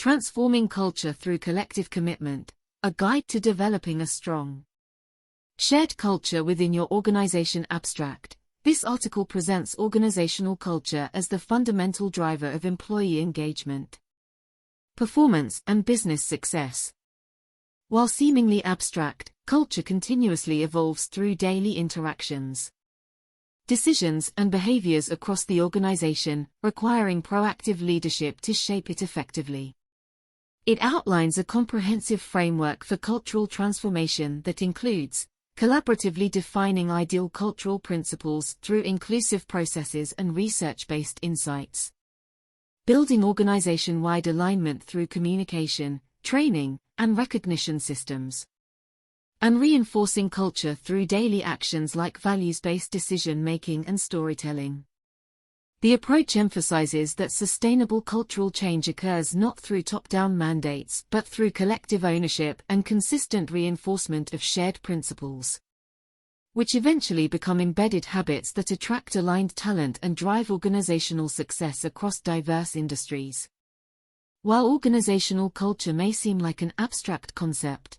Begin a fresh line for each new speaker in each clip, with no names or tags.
Transforming Culture Through Collective Commitment, a guide to developing a strong, shared culture within your organization. Abstract. This article presents organizational culture as the fundamental driver of employee engagement, performance, and business success. While seemingly abstract, culture continuously evolves through daily interactions, decisions, and behaviors across the organization, requiring proactive leadership to shape it effectively. It outlines a comprehensive framework for cultural transformation that includes collaboratively defining ideal cultural principles through inclusive processes and research-based insights, building organization-wide alignment through communication, training, and recognition systems, and reinforcing culture through daily actions like values-based decision-making and storytelling. The approach emphasizes that sustainable cultural change occurs not through top-down mandates but through collective ownership and consistent reinforcement of shared principles, which eventually become embedded habits that attract aligned talent and drive organizational success across diverse industries. While organizational culture may seem like an abstract concept,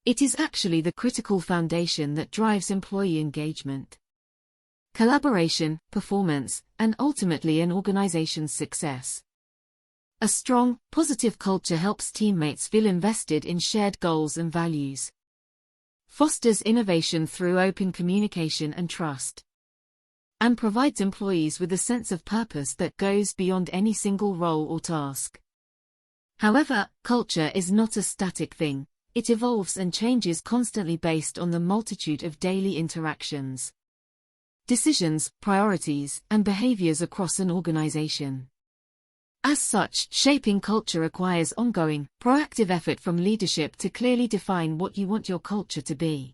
it is actually the critical foundation that drives employee engagement, collaboration, performance, and ultimately an organization's success. A strong, positive culture helps teammates feel invested in shared goals and values, fosters innovation through open communication and trust, and provides employees with a sense of purpose that goes beyond any single role or task. However, culture is not a static thing. It evolves and changes constantly based on the multitude of daily interactions, decisions, priorities, and behaviors across an organization. As such, shaping culture requires ongoing, proactive effort from leadership to clearly define what you want your culture to be,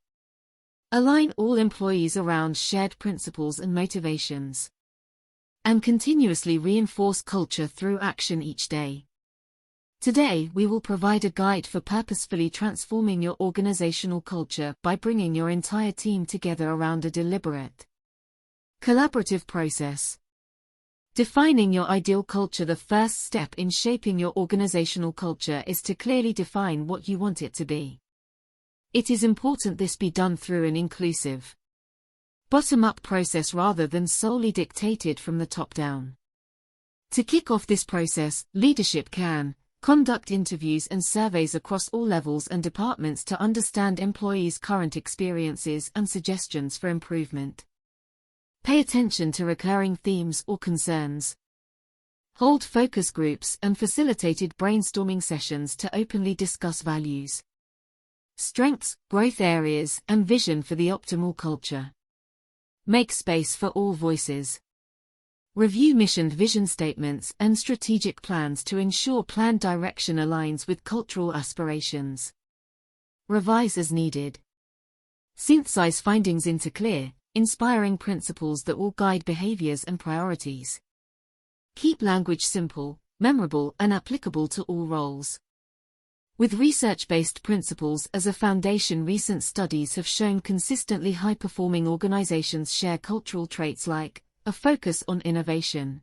align all employees around shared principles and motivations, and continuously reinforce culture through action each day. Today, we will provide a guide for purposefully transforming your organizational culture by bringing your entire team together around a deliberate, collaborative process. Defining your ideal culture. The first step in shaping your organizational culture is to clearly define what you want it to be. It is important this be done through an inclusive, bottom-up process rather than solely dictated from the top down. To kick off this process, leadership can conduct interviews and surveys across all levels and departments to understand employees' current experiences and suggestions for improvement. Pay attention to recurring themes or concerns. Hold focus groups and facilitated brainstorming sessions to openly discuss values, strengths, growth areas, and vision for the optimal culture. Make space for all voices. Review mission vision statements and strategic plans to ensure planned direction aligns with cultural aspirations. Revise as needed. Synthesize findings into clear, inspiring principles that will guide behaviors and priorities. Keep language simple, memorable, and applicable to all roles. With research-based principles as a foundation, recent studies have shown consistently high-performing organizations share cultural traits like a focus on innovation,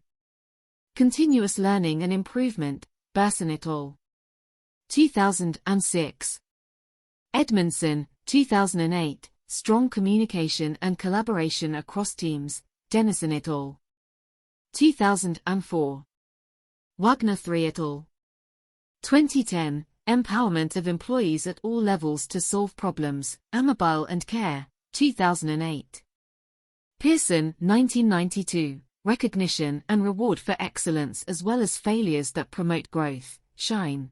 continuous learning and improvement. Berson et al. 2006. Edmondson, 2008. Strong communication and collaboration across teams. Dennison et al. 2004. Wagner 3 et al. 2010. Empowerment of employees at all levels to solve problems. Amabile and Care, 2008. Pearson, 1992. Recognition and reward for excellence as well as failures that promote growth. Shine,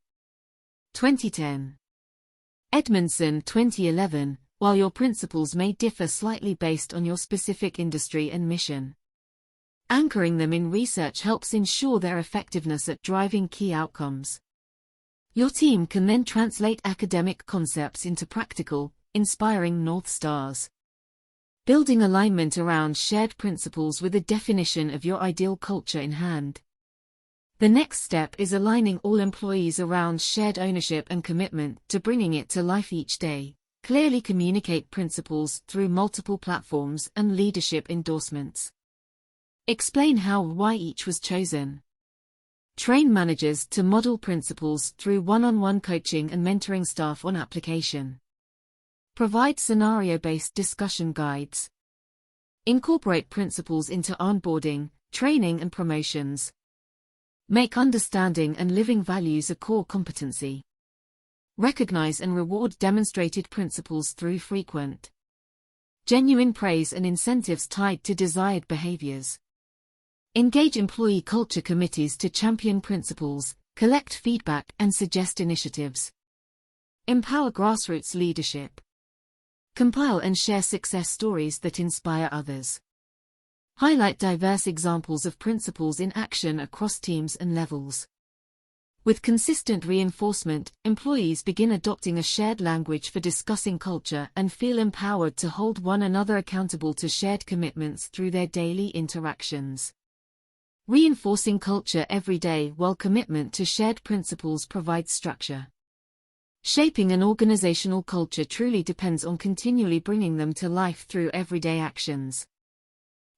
2010. Edmondson, 2011. While your principles may differ slightly based on your specific industry and mission, anchoring them in research helps ensure their effectiveness at driving key outcomes. Your team can then translate academic concepts into practical, inspiring North Stars. Building alignment around shared principles with a definition of your ideal culture in hand. The next step is aligning all employees around shared ownership and commitment to bringing it to life each day. Clearly communicate principles through multiple platforms and leadership endorsements. Explain how or why each was chosen. Train managers to model principles through one-on-one coaching and mentoring staff on application. Provide scenario-based discussion guides. Incorporate principles into onboarding, training and promotions. Make understanding and living values a core competency. Recognize and reward demonstrated principles through frequent, genuine praise and incentives tied to desired behaviors. Engage employee culture committees to champion principles, collect feedback and suggest initiatives. Empower grassroots leadership. Compile and share success stories that inspire others. Highlight diverse examples of principles in action across teams and levels. With consistent reinforcement, employees begin adopting a shared language for discussing culture and feel empowered to hold one another accountable to shared commitments through their daily interactions. Reinforcing culture every day while commitment to shared principles provides structure. Shaping an organizational culture truly depends on continually bringing them to life through everyday actions.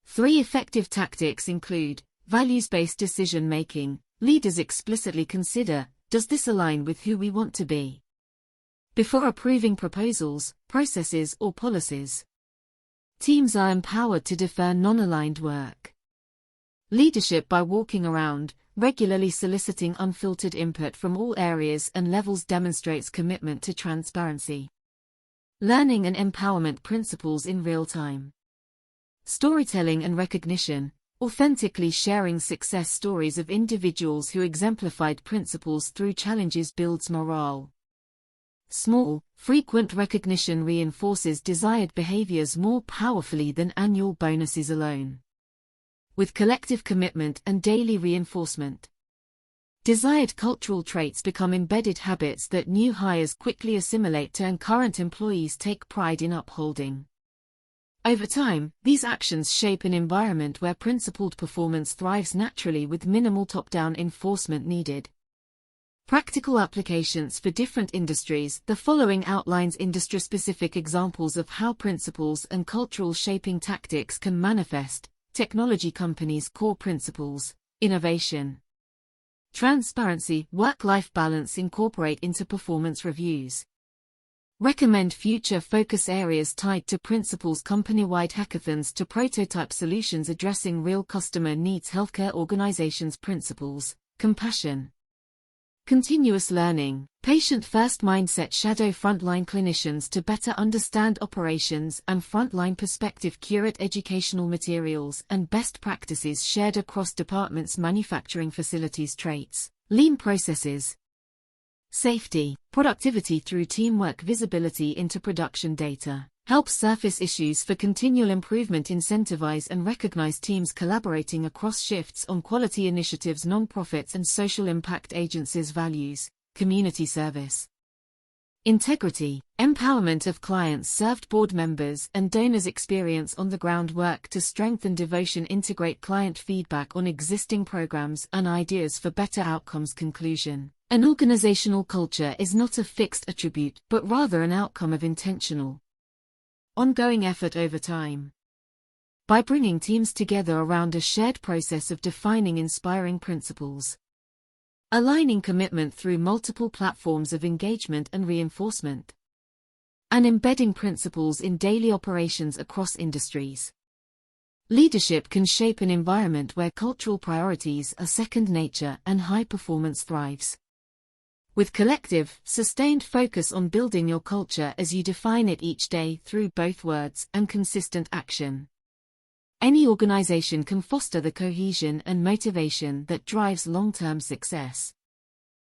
3 effective tactics include values-based decision-making. Leaders explicitly consider, does this align with who we want to be? Before approving proposals, processes or policies. Teams are empowered to defer non-aligned work. Leadership by walking around, regularly soliciting unfiltered input from all areas and levels demonstrates commitment to transparency. Learning and empowerment principles in real time. Storytelling and recognition. Authentically sharing success stories of individuals who exemplified principles through challenges builds morale. Small, frequent recognition reinforces desired behaviors more powerfully than annual bonuses alone. With collective commitment and daily reinforcement, desired cultural traits become embedded habits that new hires quickly assimilate and current employees take pride in upholding. Over time, these actions shape an environment where principled performance thrives naturally with minimal top-down enforcement needed. Practical applications for different industries. The following outlines industry-specific examples of how principles and cultural shaping tactics can manifest. Technology companies' core principles, innovation, transparency, work-life balance incorporate into performance reviews. Recommend future focus areas tied to principles. Company-wide hackathons to prototype solutions addressing real customer needs. Healthcare organizations' principles, compassion, continuous learning, patient-first mindset. Shadow frontline clinicians to better understand operations and frontline perspective. Curate educational materials and best practices shared across departments. Manufacturing facilities traits, lean processes. Safety, productivity through teamwork. Visibility into production data. Help surface issues for continual improvement. Incentivize and recognize teams collaborating across shifts on quality initiatives. Nonprofits and social impact agencies. Values, community service. Integrity, empowerment of clients served. Board members and donors experience on-the-ground work to strengthen devotion. Integrate client feedback on existing programs and ideas for better outcomes. Conclusion. An organizational culture is not a fixed attribute, but rather an outcome of intentional, ongoing effort over time. By bringing teams together around a shared process of defining inspiring principles, aligning commitment through multiple platforms of engagement and reinforcement, and embedding principles in daily operations across industries, leadership can shape an environment where cultural priorities are second nature and high performance thrives. With collective, sustained focus on building your culture as you define it each day through both words and consistent action, any organization can foster the cohesion and motivation that drives long-term success.